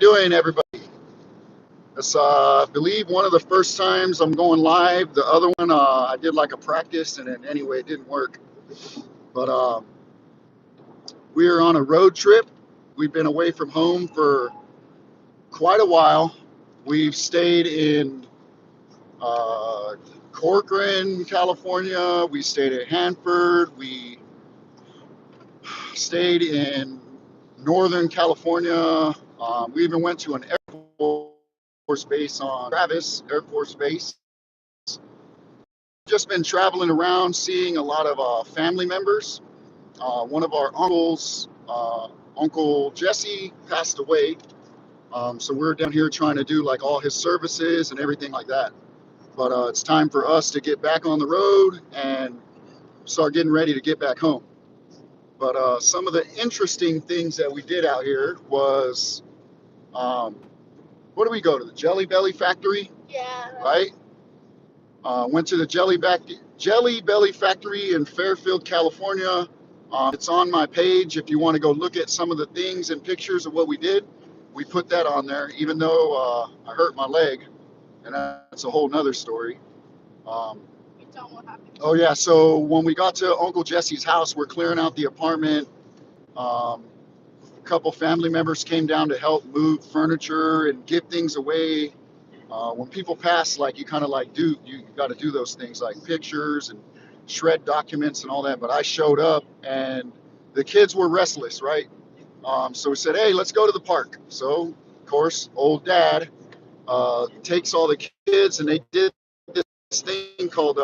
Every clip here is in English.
doing, everybody? It's, I believe, one of the first times I'm going live. The other one, I did like a practice, and then anyway, it didn't work. But we're on a road trip. We've been away from home for quite a while. We've stayed in Corcoran, California. We stayed at Hanford. We stayed in Northern California. We even went to an Air Force base on Travis Air Force Base. Just been traveling around, seeing a lot of family members. One of our uncles, Uncle Jesse, passed away. So we're down here trying to do like all his services and everything like that. But it's time for us to get back on the road and start getting ready to get back home. But some of the interesting things that we did out here was, um, where do we go to? The Jelly Belly factory, Yeah. right? Went to the Jelly Belly factory in Fairfield, California. It's on my page if you want to go look at some of the things and pictures of what we did. We put that on there, even though I hurt my leg, and that's a whole nother story. Um, Tell 'em what happened. oh yeah, so when we got to Uncle Jesse's house, we're clearing out the apartment. Um, a couple family members came down to help move furniture and give things away. When people pass, like you kind of like you got to do those things like pictures and shred documents and all that. But I showed up and the kids were restless, right? So we said, hey, let's go to the park. So of course, old dad takes all the kids and they did this thing called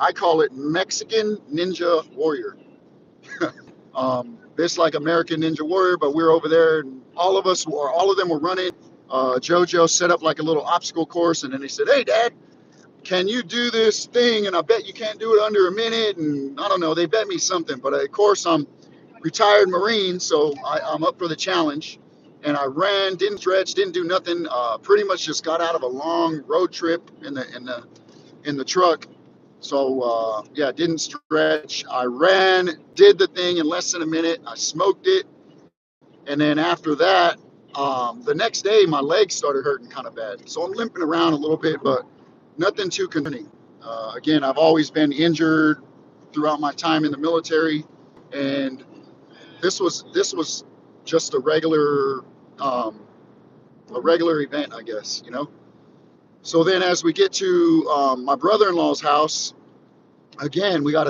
I call it Mexican Ninja Warrior. It's like American Ninja Warrior, but we're over there, and all of them were running. JoJo set up like a little obstacle course, and then they said, "Hey, Dad, can you do this thing?" And I bet you can't do it under a minute. And I don't know, they bet me something, but of course I'm retired Marine, so I'm up for the challenge. And I ran, didn't stretch, didn't do nothing. Pretty much just got out of a long road trip in the truck. So yeah, didn't stretch. I ran, did the thing in less than a minute. I smoked it, and then after that, the next day my legs started hurting kind of bad. So I'm limping around a little bit, but nothing too concerning. Again, I've always been injured throughout my time in the military, and this was just um, a regular event, I guess, you know. So then, as we get to my brother-in-law's house, again, we had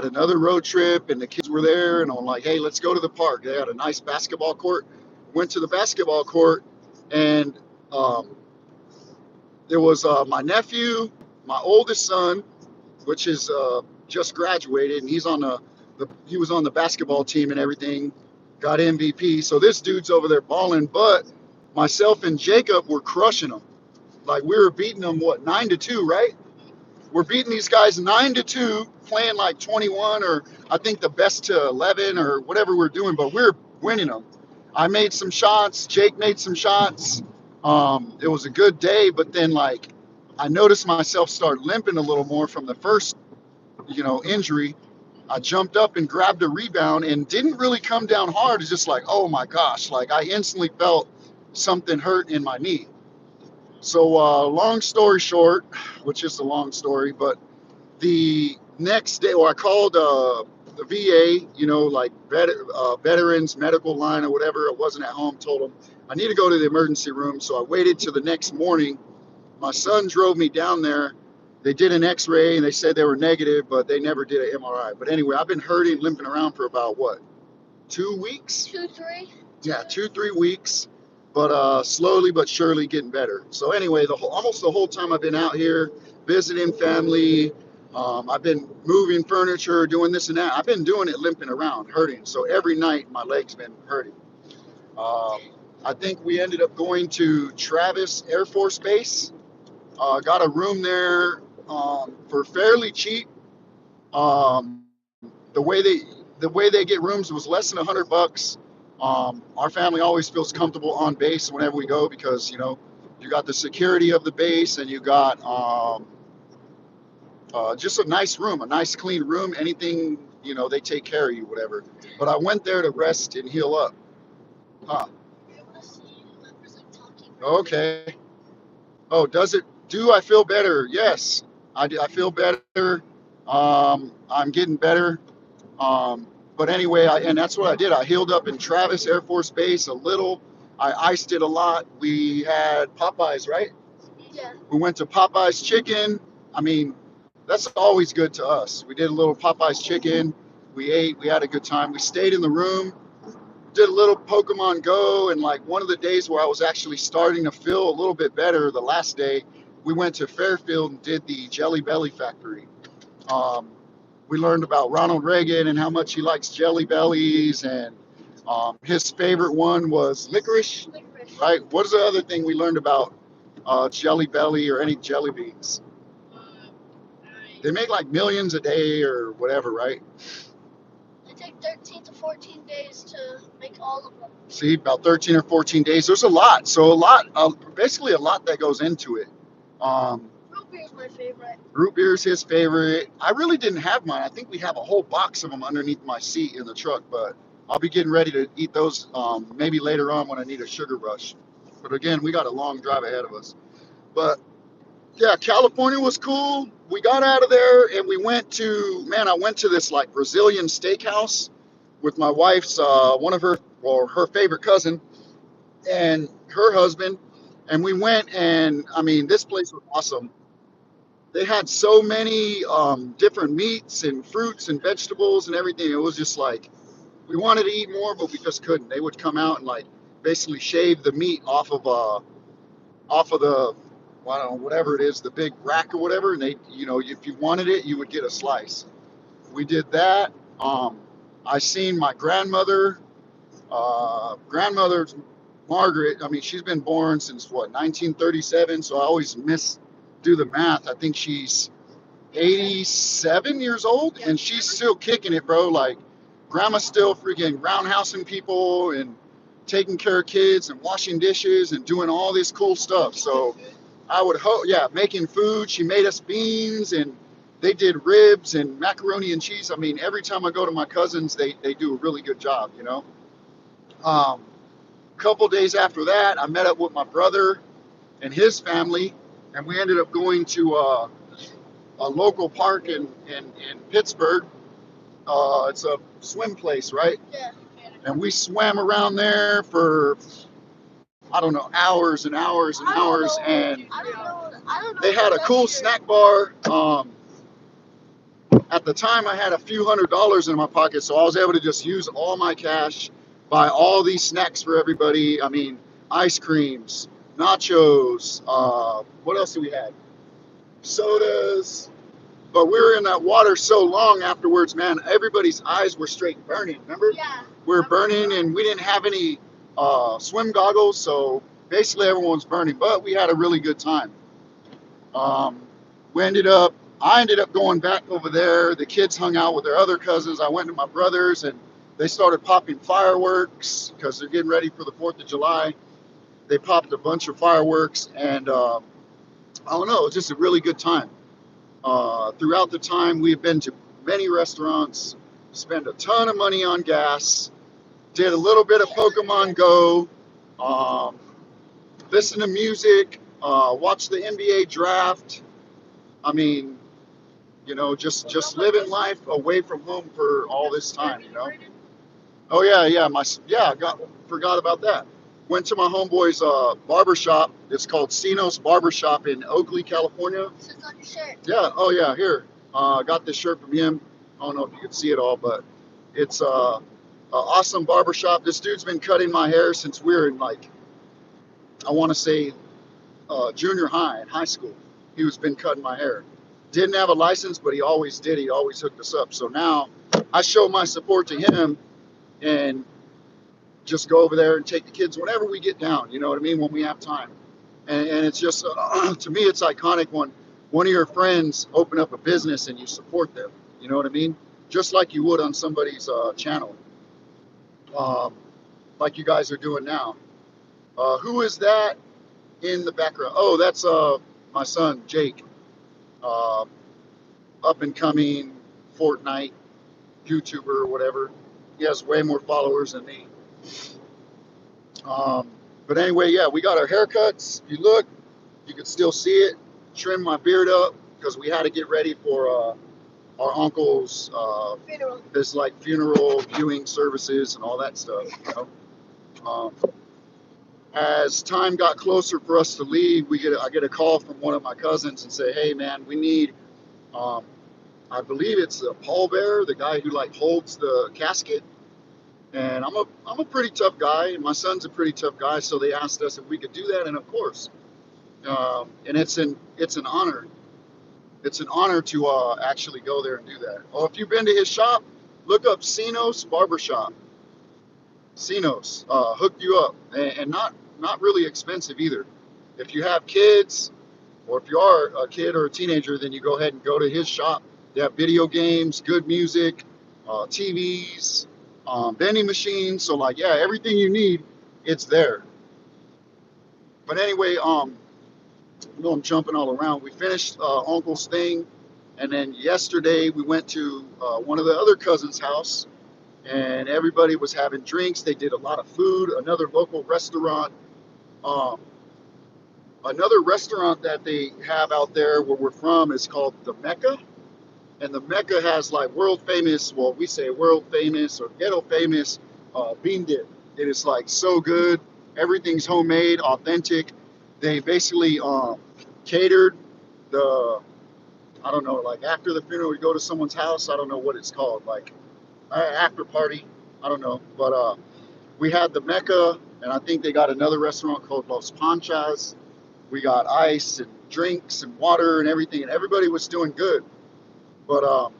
another road trip, and the kids were there, and I'm like, hey, let's go to the park. They had a nice basketball court. Went to the basketball court, and um, there was my nephew, my oldest son, which is just graduated, and he was on the basketball team and everything, got MVP. So this dude's over there balling, but myself and Jacob were crushing them. Like we were beating them, what, 9-2, right? We're beating these guys 9-2, playing like 21 or I think the best to 11 or whatever we're doing, but we're winning them. I made some shots. Jake made some shots. It was a good day, but then like I noticed myself start limping a little more from the first, injury. I jumped up and grabbed a rebound and didn't really come down hard. It's just like, oh my gosh, like I instantly felt something hurt in my knee. So long story short, which is a long story, but the next day, or I called the VA, like veterans medical line or whatever. I wasn't at home. Told them I need to go to the emergency room. So I waited till the next morning. My son drove me down there. They did an X-ray and they said they were negative, but they never did an MRI. But anyway, I've been hurting, limping around for about what, 2 weeks? 2-3. Yeah, 2-3 weeks. But slowly but surely getting better. So anyway, almost the whole time I've been out here visiting family. I've been moving furniture, doing this and that. I've been doing it limping around, hurting. So every night my leg's been hurting. Um, I think we ended up going to Travis Air Force Base. Got a room there for fairly cheap. Um, the way they the way they get rooms was less than $100. Our family always feels comfortable on base whenever we go because you got the security of the base and you got just a nice room, a nice clean room. Anything they take care of you, whatever. But I went there to rest and heal up. Huh? Okay. Oh, does it? Do I feel better? Yes, I do. I feel better. I'm getting better. Um, but anyway, and that's what I did. I healed up in Travis Air Force Base a little. I iced it a lot. We had Popeyes, right? Yeah. We went to Popeyes Chicken. I mean, that's always good to us. We did a little Popeyes Chicken. We ate. We had a good time. We stayed in the room. Did a little Pokemon Go, and like one of the days where I was actually starting to feel a little bit better, the last day, we went to Fairfield and did the Jelly Belly factory. Um, we learned about Ronald Reagan and how much he likes Jelly Bellies, and his favorite one was licorice. Licorice. Right? What is the other thing we learned about Jelly Belly or any jelly beans? They make like millions a day or whatever, right? They take 13 to 14 days to make all of them. See, about 13 or 14 days. There's a lot. So basically a lot that goes into it. Root beer is my favorite. Root beer is his favorite. I really didn't have mine. I think we have a whole box of them underneath my seat in the truck, but I'll be getting ready to eat those maybe later on when I need a sugar rush. But again, we got a long drive ahead of us. But yeah, California was cool. We got out of there and we went to, man, I went to this like Brazilian steakhouse with my wife's, one of her, or her favorite cousin and her husband. And we went and, I mean, this place was awesome. They had so many different meats and fruits and vegetables and everything. It was just like, we wanted to eat more, but we just couldn't. They would come out and like basically shave the meat off of the, well, I don't know, whatever it is, the big rack or whatever, and they, you know, if you wanted it, you would get a slice. We did that. Um, I seen my grandmother's Margaret. I mean, she's been born since what, 1937. So I always do the math. I think she's 87 years old, and she's still kicking it, bro. Like, grandma's still freaking roundhousing people and taking care of kids and washing dishes and doing all this cool stuff. So I would hope, yeah, making food. She made us beans and they did ribs and macaroni and cheese. I mean, every time I go to my cousins, they do a really good job, you know. Um, Couple days after that, I met up with my brother and his family, and we ended up going to a local park in Pittsburgh. It's a swim place, right? Yeah. And we swam around there for, I don't know, hours and hours and hours. And I don't know. they had a cool snack bar. At the time, I had a few $100s in my pocket, so I was able to just use all my cash, buy all these snacks for everybody. I mean, ice creams, nachos. What else do we have? Sodas. But we were in that water so long afterwards, man. Everybody's eyes were straight burning. Remember? Yeah. We were burning, and we didn't have any swim goggles, so basically everyone was burning. But we had a really good time. Um, we ended up, I ended up going back over there. The kids hung out with their other cousins. I went to my brother's, and they started popping fireworks because they're getting ready for the 4th of July. They popped a bunch of fireworks, and I don't know, it was just a really good time. Throughout the time, we've been to many restaurants, spent a ton of money on gas, did a little bit of Pokemon Go, um, listen to music, watch the NBA draft. I mean, you know, just living life away from home for all this time, you know. Oh yeah, forgot about that. Went to my homeboy's barber shop. It's called Cinos Barbershop in Oakley, California. This is on your shirt. Yeah. Oh yeah. Here, got this shirt from him. I don't know if you can see it all, but it's a awesome barbershop. This dude's been cutting my hair since we were in like, I want to say junior high and high school. He was been cutting my hair. Didn't have a license, but he always did. He always hooked us up. So now I show my support to him and just go over there and take the kids whenever we get down. You know what I mean? When we have time. And it's just, to me, it's iconic when one of your friends open up a business and you support them. You know what I mean? Just like you would on somebody's channel, um, like you guys are doing now. Who is that in the background? Oh, that's my son, Jake. Uh, Up and coming Fortnite YouTuber or whatever. He has way more followers than me. Um, But anyway, yeah, we got our haircuts. If you look, you can still see it. Trim my beard up because we had to get ready for our uncle's Funeral. this like funeral viewing services and all that stuff. You know, as time got closer for us to leave, I get a call from one of my cousins and say, "Hey, man, we need." Um, I believe it's the pallbearer, the guy who like holds the casket. And I'm a pretty tough guy, and my son's a pretty tough guy. So they asked us if we could do that, and of course, and it's an honor. It's an honor to actually go there and do that. Oh, if you've been to his shop, look up Sinos Barbershop. Sinos hooked you up, and not really expensive either. If you have kids, or if you are a kid or a teenager, then you go ahead and go to his shop. They have video games, good music, TVs, vending machines. So like, yeah, everything you need, it's there. But anyway, I know I'm jumping all around. We finished Uncle's thing, and then yesterday we went to one of the other cousins' house, and everybody was having drinks. They did a lot of food. Another local restaurant, um, another restaurant that they have out there where we're from is called the Mecca, and the Mecca has like world famous. Well, we say world famous or ghetto famous bean dip. It is like so good. Everything's homemade, authentic. They basically catered the, I don't know, like after the funeral, we go to someone's house. I don't know what it's called, like after party. I don't know, but we had the Mecca, and I think they got another restaurant called Los Panchas. We got ice and drinks and water and everything, and everybody was doing good. But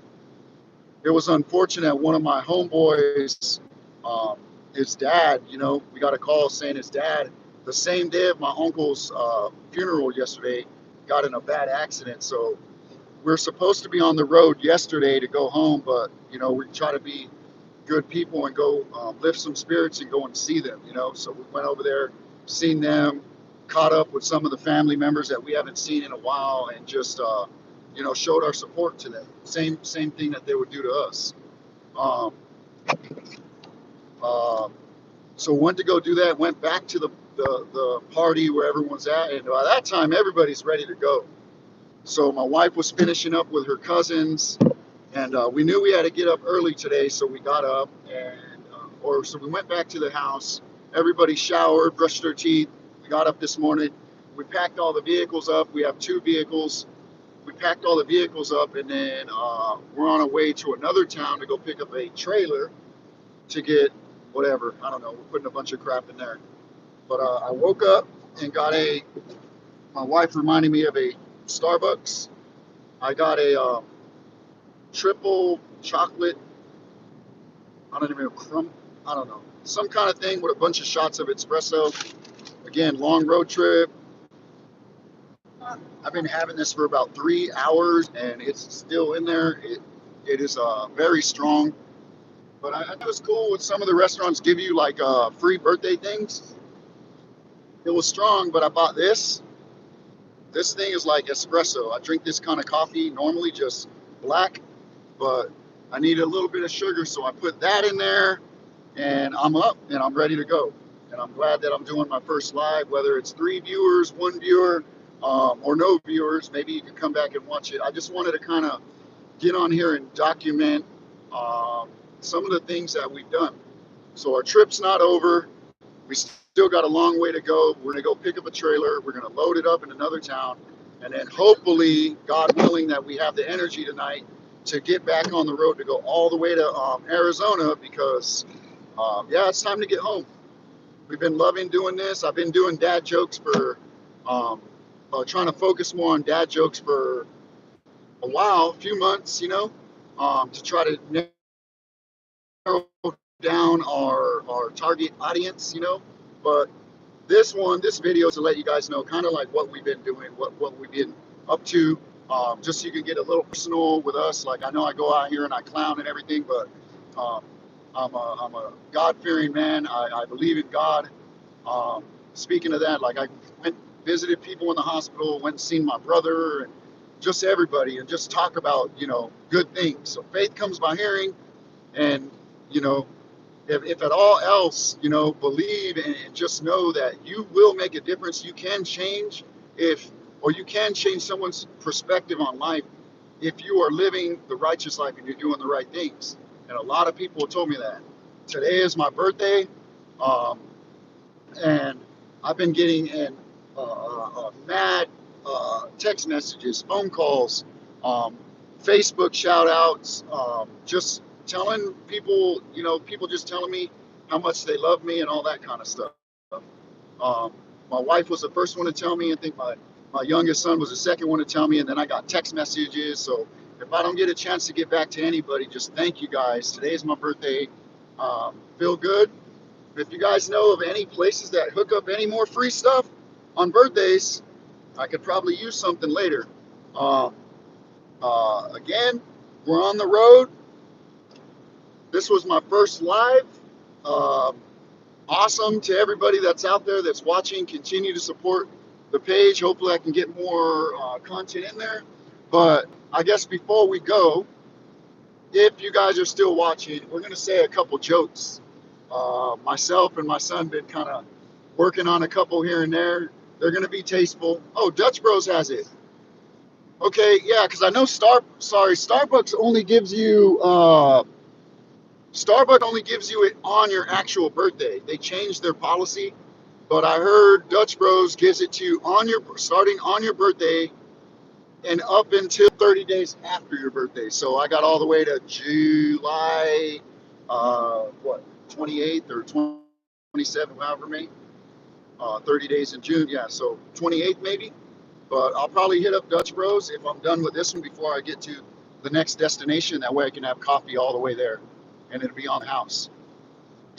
it was unfortunate. One of my homeboys, um, his dad, we got a call saying his dad, the same day of my uncle's funeral yesterday, got in a bad accident. So we're supposed to be on the road yesterday to go home, but we try to be good people and go lift some spirits and go and see them. So we went over there, seen them, caught up with some of the family members that we haven't seen in a while, and just showed our support to them. Same thing that they would do to us. Um, uh, so went to go do that. Went back to the party where everyone's at, and by that time everybody's ready to go. So my wife was finishing up with her cousins, and we knew we had to get up early today, so we got up so we went back to the house. Everybody showered, brushed their teeth. We got up this morning. We packed all the vehicles up. We have 2 vehicles. We packed all the vehicles up, and then we're on our way to another town to go pick up a trailer to get whatever. I don't know. We're putting a bunch of crap in there. But I woke up and my wife reminded me of a Starbucks. I got a triple chocolate, I don't even know, I don't know, some kind of thing with a bunch of shots of espresso. Again, long road trip. I've been having this for about 3 hours, and it's still in there. It is very strong. But I thought it was cool with some of the restaurants give you like free birthday things. It was strong, but I bought this. This thing is like espresso. I drink this kind of coffee normally just black, but I need a little bit of sugar, so I put that in there, and I'm up and I'm ready to go. And I'm glad that I'm doing my first live, whether it's 3 viewers, 1 viewer, or no viewers. Maybe you can come back and watch it. I just wanted to kind of get on here and document some of the things that we've done. So our trip's not over. We still got a long way to go. We're going to go pick up a trailer. We're going to load it up in another town. And then hopefully, God willing, that we have the energy tonight to get back on the road to go all the way to Arizona because, it's time to get home. We've been loving doing this. I've been doing dad jokes trying to focus more on dad jokes for a while, a few months, to try to narrow down our target audience, But this video is to let you guys know kind of like what we've been doing, what we've been up to, just so you can get a little personal with us. Like I know I go out here and I clown and everything, but um, I'm a God-fearing man. I believe in God. Speaking of that, like I went visited people in the hospital, went and seen my brother, and just everybody, and just talk about good things. So faith comes by hearing, and you know if at all else, believe and just know that you will make a difference. You can change if, or you can change someone's perspective on life if you are living the righteous life and you're doing the right things. And a lot of people told me that. Today is my birthday, um, and I've been getting mad text messages, phone calls, um, Facebook shout outs, just telling people, people just telling me how much they love me and all that kind of stuff. Um, my wife was the first one to tell me. I think my youngest son was the second one to tell me, and then I got text messages. So if I don't get a chance to get back to anybody, just thank you guys. Today is my birthday. Feel good. If you guys know of any places that hook up any more free stuff on birthdays, I could probably use something later. Uh, again, we're on the road. This was my first live. Um, awesome to everybody that's out there that's watching. Continue to support the page. Hopefully, I can get more content in there. But I guess before we go, if you guys are still watching, we're going to say a couple jokes. Myself and my son been kind of working on a couple here and there. They're going to be tasteful. Oh, Dutch Bros has it. Okay, yeah, because I know Starbucks only gives you it on your actual birthday. They changed their policy, but I heard Dutch Bros gives it to you starting on your birthday and up until 30 days after your birthday. So I got all the way to July, 28th or 27th, however many. 30 days in June, yeah. So 28th maybe. But I'll probably hit up Dutch Bros if I'm done with this one before I get to the next destination. That way I can have coffee all the way there, and it'll be on the house.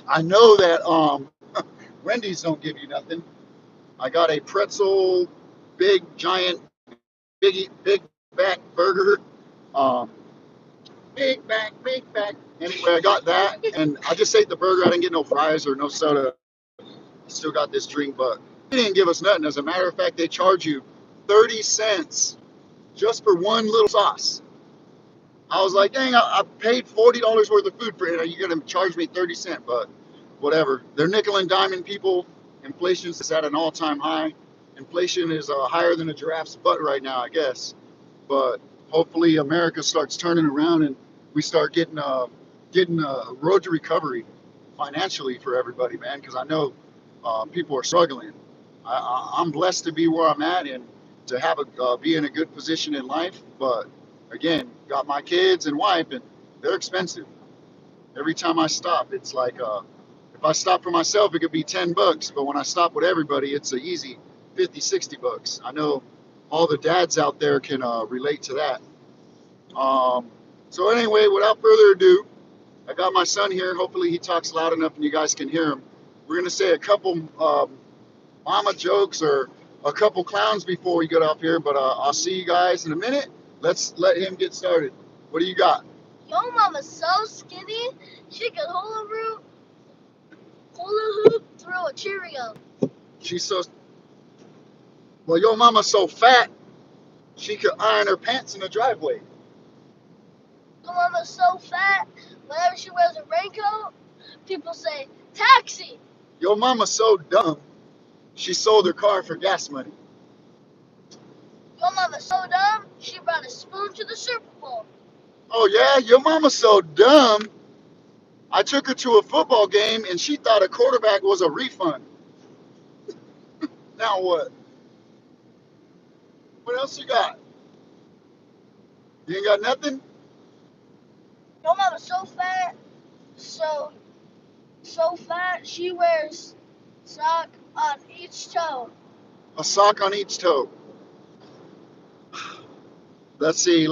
I know that Wendy's don't give you nothing. I got a pretzel, big giant, big back burger. Um, big back. Anyway, I got that, and I just ate the burger. I didn't get no fries or no soda. Still got this drink, but they didn't give us nothing. As a matter of fact, they charge you 30 cents just for one little sauce. I was like, dang, I paid $40 worth of food for it. Are you going to charge me 30 cents? But whatever. They're nickel and diming people. Inflation is at an all-time high. Inflation is higher than a giraffe's butt right now, I guess. But hopefully America starts turning around and we start getting a road to recovery financially for everybody, man, because I know people are struggling. I'm blessed to be where I'm at and to have be in a good position in life. But again, got my kids and wife, and they're expensive. Every time I stop, it's like if I stop for myself, it could be $10. But when I stop with everybody, it's an easy 50, $60. I know all the dads out there can relate to that. So anyway, without further ado, I got my son here. Hopefully he talks loud enough and you guys can hear him. We're going to say a couple mama jokes or a couple clowns before we get off here, but I'll see you guys in a minute. Let's let him get started. What do you got? Yo, mama's so skinny, she could hula hoop through a Cheerio. She's so, well, your mama's so fat, she could iron her pants in the driveway. Yo, mama's so fat, whenever she wears a raincoat, people say, taxi. Your mama's so dumb, she sold her car for gas money. Your mama's so dumb, she brought a spoon to the Super Bowl. Oh yeah, your mama's so dumb, I took her to a football game and she thought a quarterback was a refund. Now what? What else you got? You ain't got nothing? Your mama's so fat, so fat, she wears sock on each toe. A sock on each toe. Let's see.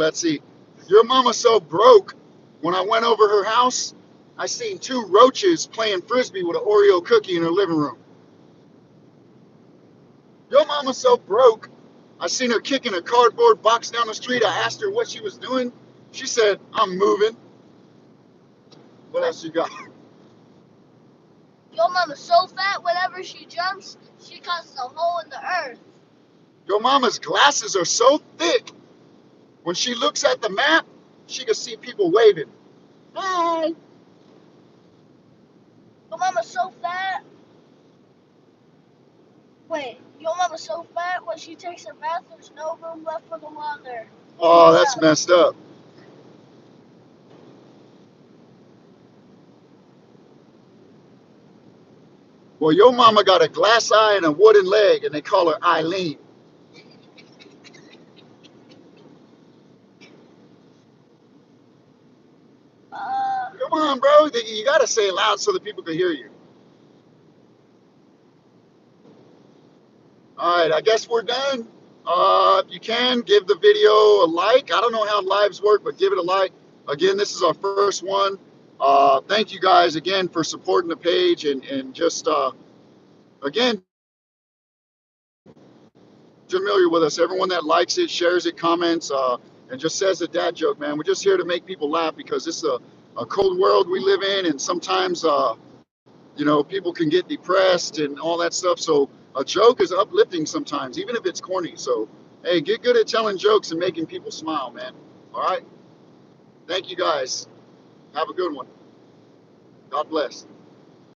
Your mama's so broke, when I went over her house, I seen two roaches playing frisbee with an Oreo cookie in her living room. Your mama's so broke, I seen her kicking a cardboard box down the street. I asked her what she was doing. She said, I'm moving. What else you got? Your mama's so fat, whenever she jumps, she causes a hole in the earth. Your mama's glasses are so thick, when she looks at the map, she can see people waving. Hi. Your mama's so fat. Wait, your mama's so fat when she takes a bath, there's no room left for the water. Oh, that's messed up. Well, your mama got a glass eye and a wooden leg, and they call her Eileen. Come on, bro. You got to say it loud so that people can hear you. All right, I guess we're done. If you can, give the video a like. I don't know how lives work, but give it a like. Again, this is our first one. Thank you guys again for supporting the page and just, again, familiar with us. Everyone that likes it, shares it, comments, and just says a dad joke, man. We're just here to make people laugh because this is a cold world we live in, and sometimes, people can get depressed and all that stuff. So a joke is uplifting sometimes, even if it's corny. So, hey, get good at telling jokes and making people smile, man. All right. Thank you guys. Have a good one. God bless.